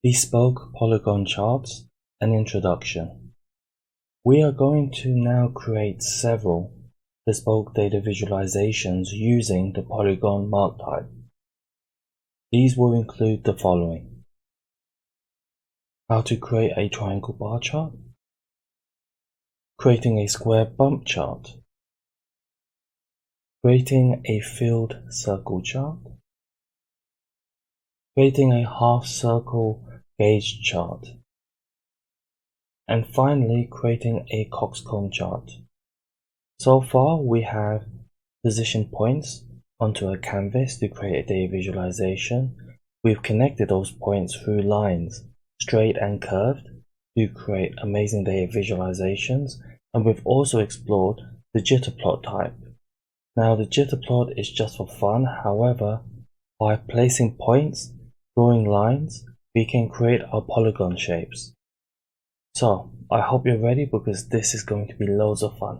Bespoke Polygon Charts and Introduction. We are going to now create several bespoke data visualizations using the Polygon Mark Type. These will include the following: how to create a triangle bar chart, creating a square bump chart, creating a filled circle chart, creating a half circle gauge chart, and finally creating a coxcomb chart. So far we have positioned points onto a canvas to create a data visualization. We've connected those points through lines, straight and curved, to create amazing data visualizations, and we've also explored the jitter plot type. Now the jitter plot is just for fun, however, by placing points, drawing lines, we can create our polygon shapes. So I hope you're ready because this is going to be loads of fun.